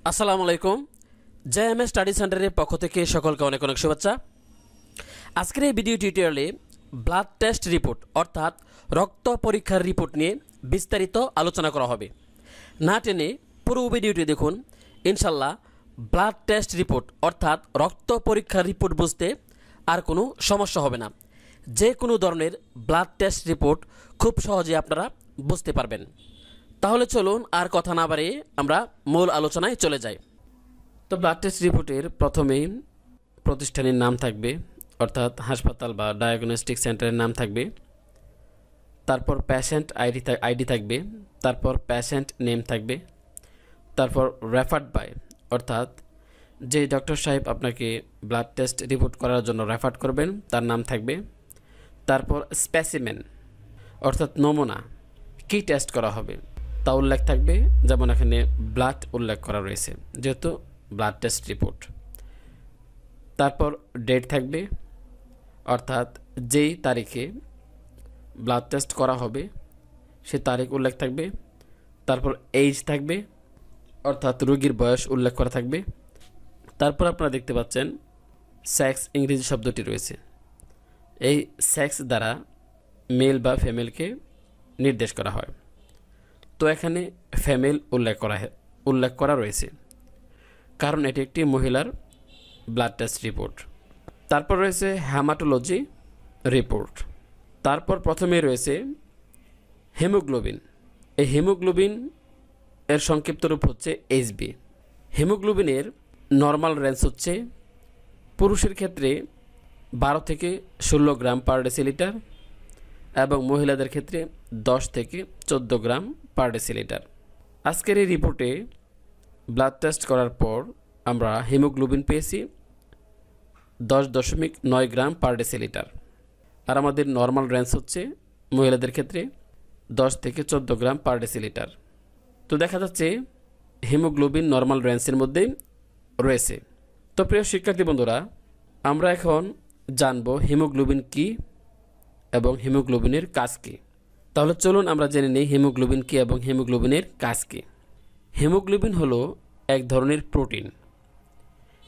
আসসালামু আলাইকুম। JMS study সেন্টারের পক্ষ থেকে সকলকে অনেক অনেক শুভেচ্ছা। আজকের এই ভিডিও টিউটোরিয়ালে ব্লাড টেস্ট রিপোর্ট অর্থাৎ রক্ত পরীক্ষার রিপোর্ট নিয়ে বিস্তারিত আলোচনা করা হবে। না টেনে পুরো ভিডিওটি দেখুন। ইনশাল্লাহ ব্লাড টেস্ট রিপোর্ট অর্থাৎ রক্ত পরীক্ষার রিপোর্ট বুঝতে আর কোনো সমস্যা হবে না। যে কোনো ধরনের ব্লাড টেস্ট রিপোর্ট খুব সহজে আপনারা বুঝতে পারবেন। তাহলে চলুন আর কথা না বাড়িয়ে আমরা মূল আলোচনায় চলে যাই। তো ব্লাড টেস্ট রিপোর্টের প্রথমেই প্রতিষ্ঠানের নাম থাকবে, অর্থাৎ হাসপাতাল বা ডায়াগনস্টিক সেন্টারের নাম থাকবে। তারপর পেশেন্ট আইডি থাকবে, তারপর পেশেন্ট নেম থাকবে, তারপর রেফার্ড বাই অর্থাৎ যে ডক্টর সাহেব আপনাকে ব্লাড টেস্ট রিপোর্ট করার জন্য রেফার করবেন তার নাম থাকবে। তারপর স্পেসিমেন অর্থাৎ নমুনা, কী টেস্ট করা হবে তা উল্লেখ থাকবে, যেমন এখানে ব্লাড উল্লেখ করা রয়েছে যেহেতু ব্লাড টেস্ট রিপোর্ট। তারপর ডেট থাকবে, অর্থাৎ যেই তারিখে ব্লাড টেস্ট করা হবে সে তারিখ উল্লেখ থাকবে। তারপর এজ থাকবে, অর্থাৎ রোগীর বয়স উল্লেখ করা থাকবে। তারপর আপনারা দেখতে পাচ্ছেন সেক্স ইংরেজি শব্দটি রয়েছে। এই সেক্স দ্বারা মেল বা ফিমেলকে নির্দেশ করা হয়, তো এখানে ফিমেল উল্লেখ করা রয়েছে কারণ এটি একটি মহিলার ব্লাড টেস্ট রিপোর্ট। তারপর রয়েছে হেমাটোলজি রিপোর্ট। তারপর প্রথমে রয়েছে হিমোগ্লোবিন। এই হিমোগ্লোবিন এর সংক্ষিপ্ত রূপ হচ্ছে এইচবি। হিমোগ্লোবিনের নর্মাল রেঞ্জ হচ্ছে পুরুষের ক্ষেত্রে 12 থেকে 16 গ্রাম পার ডেসিলিটার এবং মহিলাদের ক্ষেত্রে 10 থেকে 14 গ্রাম পার ডেসিলিটার। আজকের এই রিপোর্টে ব্লাড টেস্ট করার পর আমরা হিমোগ্লোবিন পেয়েছি 10.9 গ্রাম পার ডেসিলিটার, আর আমাদের নর্মাল রেঞ্জ হচ্ছে মহিলাদের ক্ষেত্রে 10 থেকে 14 গ্রাম পার ডেসিলিটার। তো দেখা যাচ্ছে হিমোগ্লোবিন নর্মাল রেঞ্জের মধ্যেই রয়েছে। তো প্রিয় শিক্ষার্থী বন্ধুরা, আমরা এখন জানব হিমোগ্লোবিন কী এবং হিমোগ্লোবিনের কাজ কী। তাহলে চলুন আমরা জেনে নিই হিমোগ্লোবিন কী এবং হিমোগ্লোবিনের কাজ কী। হিমোগ্লোবিন হলো এক ধরনের প্রোটিন।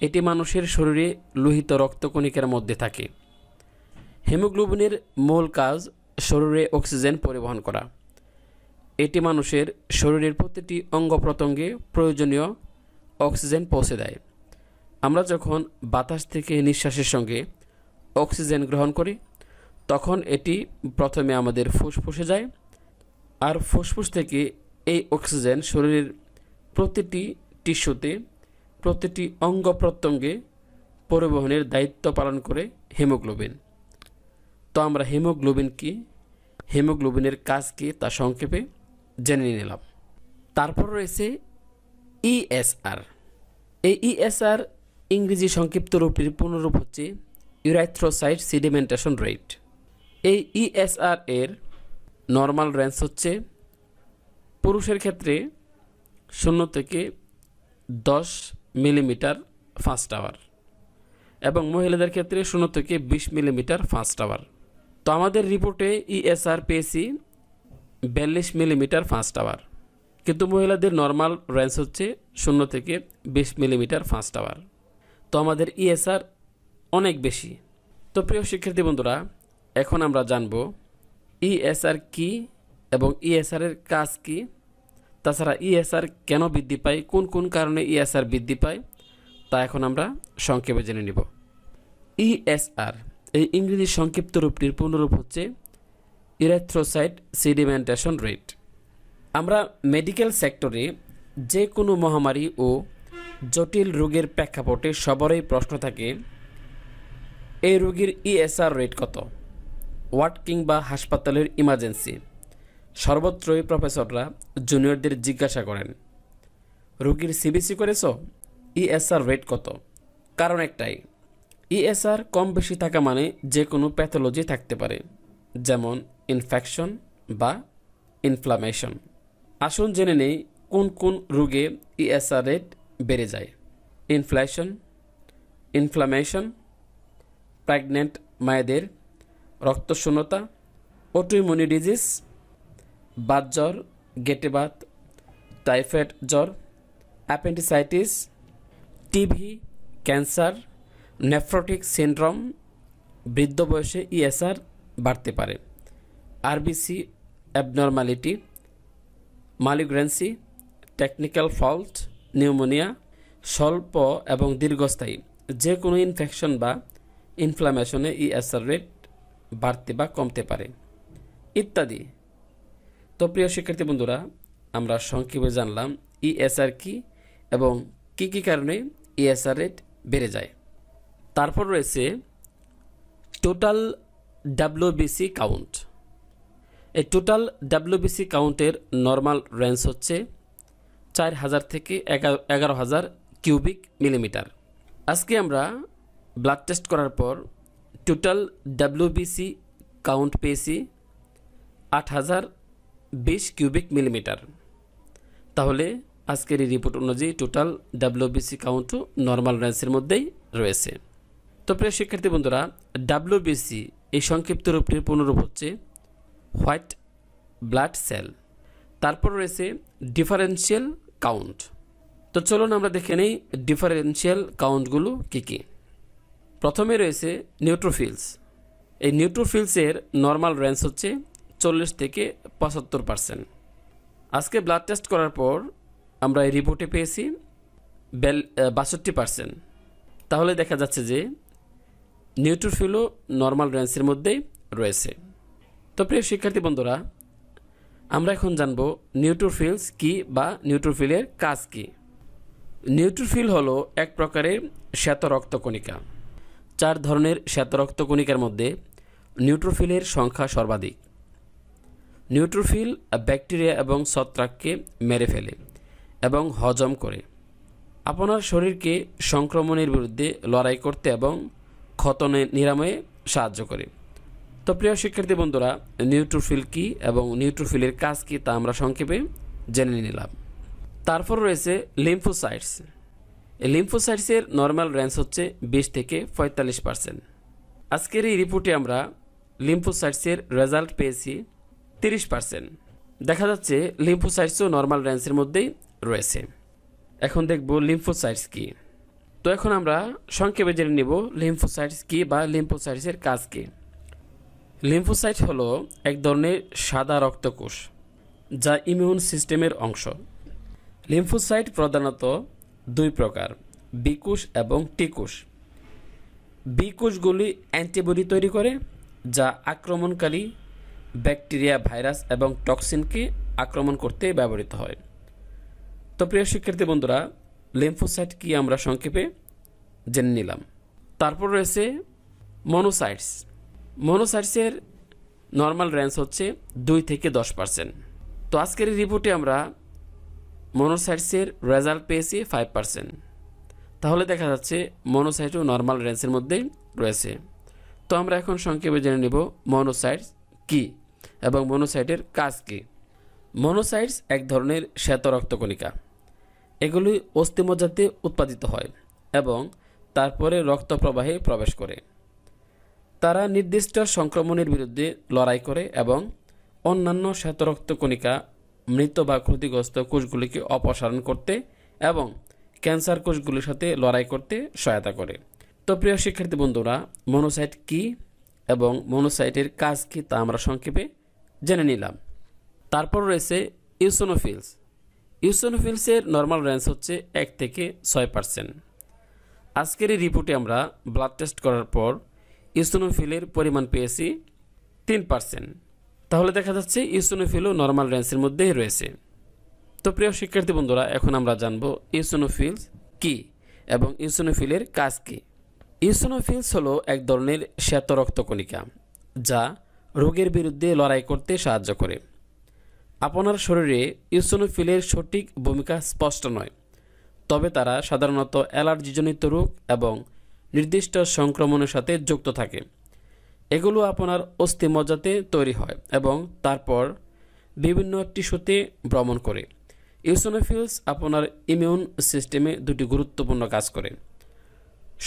এটি মানুষের শরীরে লোহিত রক্তকণিকার মধ্যে থাকে। হিমোগ্লোবিনের মূল কাজ শরীরে অক্সিজেন পরিবহন করা। এটি মানুষের শরীরের প্রতিটি অঙ্গ প্রত্যঙ্গে প্রয়োজনীয় অক্সিজেন পৌঁছে দেয়। আমরা যখন বাতাস থেকে নিঃশ্বাসের সঙ্গে অক্সিজেন গ্রহণ করি তখন এটি প্রথমে আমাদের ফুসফুসে যায়, আর ফুসফুস থেকে এই অক্সিজেন শরীরের প্রতিটি টিস্যুতে, প্রতিটি অঙ্গ প্রত্যঙ্গে পরিবহনের দায়িত্ব পালন করে হিমোগ্লোবিন। তো আমরা হিমোগ্লোবিন কি, হিমোগ্লোবিনের কাজ কী তা সংক্ষেপে জেনে নিলাম। তারপর রয়েছে ইএসআর। এই ইএসআর ইংরেজি সংক্ষিপ্ত রূপটির পূর্ণরূপ হচ্ছে ইউরাথ্রোসাইট সেডিমেন্টেশন রেট। এই ইএসআর এর নর্মাল রেঞ্জ হচ্ছে পুরুষের ক্ষেত্রে 0 থেকে 10 মিলিমিটার ফার্স্ট আওয়ার এবং মহিলাদের ক্ষেত্রে 0 থেকে 20 মিলিমিটার ফার্স্ট আওয়ার। তো আমাদের রিপোর্টে ইএসআর পেয়েছি 42 মিলিমিটার ফার্স্ট আওয়ার, কিন্তু মহিলাদের নর্মাল রেঞ্জ হচ্ছে 0 থেকে 20 মিলিমিটার ফার্স্ট আওয়ার। তো আমাদের ইএসআর অনেক বেশি। তো প্রিয় শিক্ষার্থী বন্ধুরা, এখন আমরা জানব ইএসআর কী এবং ইএসআর এর কাজ কী। তাছাড়া ইএসআর কেন বৃদ্ধি পায়, কোন কোন কারণে ইএসআর বৃদ্ধি পায় তা এখন আমরা সংক্ষেপে জেনে নিব। ইএসআর এই ইংরেজি সংক্ষিপ্ত রূপটির পূর্ণরূপ হচ্ছে ইউরাথ্রোসাইট সেডিমেন্টেশন রেট। আমরা মেডিকেল সেক্টরে যে কোনো মহামারী ও জটিল রোগের প্রেক্ষাপটে সবারই প্রশ্ন থাকে, এই রোগীর ইএসআর রেট কত। ওয়ার্ড কিংবা হাসপাতালের ইমার্জেন্সি সর্বত্রই প্রফেসররা জুনিয়রদের জিজ্ঞাসা করেন, রোগীর সিবিসি করেছ, ইএসআর রেট কত। কারণ একটাই, ইএসআর কম বেশি থাকা মানে যে কোনো প্যাথোলজি থাকতে পারে, যেমন ইনফেকশন বা ইনফ্লামেশন। আসুন জেনে নেই কোন কোন রোগে ইএসআর রেট বেড়ে যায়। ইনফ্লামেশন, প্রেগনেন্ট মায়েদের, রক্তশূন্যতা, অটোইমিউন ডিজিজ, বাতজ্বর, গেটে বাত, টাইফয়েড জ্বর, appendicitis, TB, cancer, nephrotic syndrome, বৃদ্ধ বয়সে ইএসআর বাড়তে পারে, RBC abnormality, malignancy, technical fault, pneumonia, স্বল্প এবং দীর্ঘস্থায়ী যে কোনো ইনফেকশন বা ইনফ্লামেশনে ইএসআর রেট বাড়তে বা কমতে পারে ইত্যাদি। তো প্রিয় শিক্ষার্থী বন্ধুরা, আমরা সংক্ষেপে জানলাম ইএসআর কি এবং কি কি কারণে ইএসআর রেট বেড়ে যায়। তারপর রয়েছে টোটাল ডাব্লিউবিসি কাউন্ট। এই টোটাল ডাব্লিউবিসি কাউন্টের নর্মাল রেঞ্জ হচ্ছে 4000 থেকে 11000 কিউবিক মিলিমিটার। আজকে আমরা ব্লাড টেস্ট করার পর টোটাল ডাব্লিউবিসি কাউন্ট পেয়েছি 8020 কিউবিক মিলিমিটার। তাহলে আজকের এই রিপোর্ট অনুযায়ী টোটাল ডাব্লিউবিসি কাউন্টও নর্মাল রেঞ্জের মধ্যেই রয়েছে। তো প্রিয় শিক্ষার্থী বন্ধুরা, ডাব্লিউবিসি এই সংক্ষিপ্ত রূপটির পুনরূপ হচ্ছে হোয়াইট ব্লাড সেল। তারপর রয়েছে ডিফারেন্সিয়াল কাউন্ট। তো চলুন আমরা দেখে নেই ডিফারেন্সিয়াল কাউন্টগুলো কী কী। প্রথমে রয়েছে নিউট্রোফিলস। এই নিউট্রোফিলসের নর্মাল রেঞ্জ হচ্ছে 40 থেকে 75%। আজকে ব্লাড টেস্ট করার পর আমরা এই রিপোর্টে পেয়েছি 62%। তাহলে দেখা যাচ্ছে যে নিউট্রোফিলও নর্মাল রেঞ্জের মধ্যেই রয়েছে। তো প্রিয় শিক্ষার্থী বন্ধুরা, আমরা এখন জানব নিউট্রোফিলস কি বা নিউট্রোফিলের কাজ কি। নিউট্রোফিল হলো এক প্রকারের শ্বেত রক্তকণিকা। 4 ধরনের শ্বেত রক্তকণিকার মধ্যে নিউট্রোফিলের সংখ্যা সর্বাধিক। নিউট্রোফিল ব্যাকটেরিয়া এবং ছত্রাককে মেরে ফেলে এবং হজম করে আপনার শরীরকে সংক্রমণের বিরুদ্ধে লড়াই করতে এবং ক্ষত নিরাময়ে সাহায্য করে। তো প্রিয় শিক্ষার্থী বন্ধুরা, নিউট্রোফিল কি এবং নিউট্রোফিলের কাজ কি তা আমরা সংক্ষেপে জেনে নিলাম। তারপর রয়েছে লিম্ফোসাইটস। এই লিম্ফোসাইটসের নর্মাল রেঞ্জ হচ্ছে 20 থেকে 45%। আজকের এই রিপোর্টে আমরা লিম্ফোসাইটসের রেজাল্ট পেয়েছি 30%। দেখা যাচ্ছে লিম্ফোসাইটসও নর্মাল রেঞ্জের মধ্যেই রয়েছে। এখন দেখব লিম্ফোসাইটস কি। তো এখন আমরা সংক্ষেপে জেনে নেব লিম্ফোসাইটস কি বা লিম্ফোসাইটসের কাজ কি। লিম্ফোসাইট হলো এক ধরনের সাদা রক্তকোষ যা ইমিউন সিস্টেমের অংশ। লিম্ফোসাইট প্রধানত 2 প্রকার, বি কোষ এবং টি কোষ। বি কোষগুলি অ্যান্টিবডি তৈরি করে যা আক্রমণকারী ব্যাকটেরিয়া, ভাইরাস এবং টক্সিনকে আক্রমণ করতে ব্যবহৃত হয়। তো প্রিয় শিক্ষার্থী বন্ধুরা, লিম্ফোসাইট কি আমরা সংক্ষেপে জেনে নিলাম। তারপর রয়েছে মনোসাইটস। মনোসাইটসের নর্মাল রেঞ্জ হচ্ছে 2 থেকে 10%। তো আজকের এই রিপোর্টে আমরা মনোসাইটসের রেজাল্ট পেয়েছি 5%। তাহলে দেখা যাচ্ছে মনোসাইটও নর্মাল রেঞ্জের মধ্যেই রয়েছে। তো আমরা এখন সংক্ষেপে জেনে নেব মনোসাইটস কি এবং মনোসাইটের কাজ কি। মনোসাইটস এক ধরনের শ্বেত রক্তকণিকা। এগুলি অস্থিমজ্জাতে উৎপাদিত হয় এবং তারপরে রক্ত প্রবাহে প্রবেশ করে। তারা নির্দিষ্ট সংক্রমণের বিরুদ্ধে লড়াই করে এবং অন্যান্য শ্বেত রক্তকণিকা, মৃত বা ক্ষতিগ্রস্ত কোষগুলিকে অপসারণ করতে এবং ক্যান্সার কোষগুলির সাথে লড়াই করতে সহায়তা করে। তো প্রিয় শিক্ষার্থী বন্ধুরা, মনোসাইট কি এবং মনোসাইটের কাজ কি তা আমরা সংক্ষেপে জেনে নিলাম। তারপর রয়েছে ইওসিনোফিলস। ইওসিনোফিলসের নর্মাল রেঞ্জ হচ্ছে 1 থেকে 6%। আজকের এই রিপোর্টে আমরা ব্লাড টেস্ট করার পর ইওসিনোফিলের পরিমাণ পেয়েছি 3%। তাহলে দেখা যাচ্ছে ইওসিনোফিলও নর্মাল রেঞ্জের মধ্যেই রয়েছে। তো প্রিয় শিক্ষার্থী বন্ধুরা, এখন আমরা জানব ইওসিনোফিলস কি এবং ইওসিনোফিলের কাজ কি। ইওসিনোফিলস হলো এক ধরনের শ্বেত রক্তকণিকা যা রোগের বিরুদ্ধে লড়াই করতে সাহায্য করে। আপনার শরীরে ইওসিনোফিলের সঠিক ভূমিকা স্পষ্ট নয়, তবে তারা সাধারণত অ্যালার্জিজনিত রোগ এবং নির্দিষ্ট সংক্রমণের সাথে যুক্ত থাকে। এগুলো আপনার অস্থিমজ্জাতে তৈরি হয় এবং তারপর বিভিন্ন টিস্যুতে ভ্রমণ করে। ইওসিনোফিলস আপনার ইমিউন সিস্টেমে 2টি গুরুত্বপূর্ণ কাজ করে: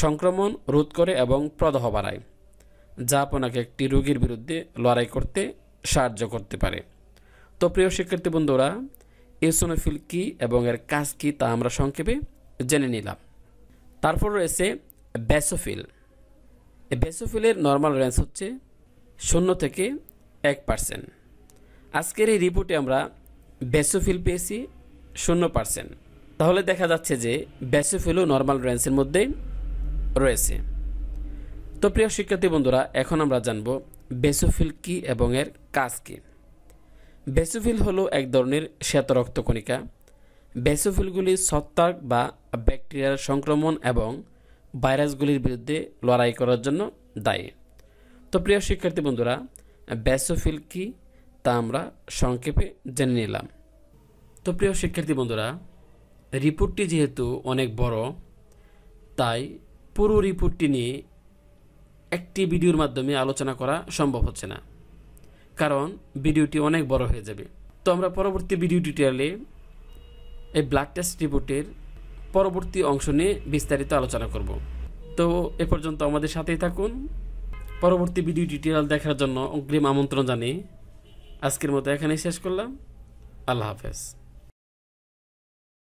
সংক্রমণ রোধ করে এবং প্রদাহ বাড়ায়, যা আপনাকে একটি রোগীর বিরুদ্ধে লড়াই করতে সাহায্য করতে পারে। তো প্রিয় শিক্ষার্থী বন্ধুরা, ইওসিনোফিল কি এবং এর কাজ কি তা আমরা সংক্ষেপে জেনে নিলাম। তারপর রয়েছে বেসোফিল। এই বেসোফিলের নর্মাল রেঞ্জ হচ্ছে 0 থেকে 1%। আজকের এই রিপোর্টে আমরা বেসোফিল পেয়েছি 0%। তাহলে দেখা যাচ্ছে যে বেসোফিলও নর্মাল রেঞ্জের মধ্যে রয়েছে। তো প্রিয় শিক্ষার্থী বন্ধুরা, এখন আমরা জানব বেসোফিল কি এবং এর কাজ কি। বেসোফিল হলো এক ধরনের শ্বেত রক্তকণিকা। বেসোফিলগুলি ছত্রাক বা ব্যাকটেরিয়ার সংক্রমণ এবং ভাইরাসগুলির বিরুদ্ধে লড়াই করার জন্য দায়ী। তো প্রিয় শিক্ষার্থী বন্ধুরা, বেসোফিল কি তা আমরা সংক্ষেপে জেনে নিলাম। তো প্রিয় শিক্ষার্থী বন্ধুরা, রিপোর্টটি যেহেতু অনেক বড়, তাই পুরো রিপোর্টটি নিয়ে একটি ভিডিওর মাধ্যমে আলোচনা করা সম্ভব হচ্ছে না, কারণ ভিডিওটি অনেক বড় হয়ে যাবে। তো আমরা পরবর্তী ভিডিও টিউটোরিয়ালে এই ব্লাড টেস্ট রিপোর্টের পরবর্তী অংশ নিয়ে বিস্তারিত আলোচনা করব। তো এ পর্যন্ত আমাদের সাথেই থাকুন। পরবর্তী ভিডিও টিউটোরিয়াল দেখার জন্য অগ্রিম আমন্ত্রণ জানিয়ে আজকের মতো এখানেই শেষ করলাম। আল্লাহ হাফেজ।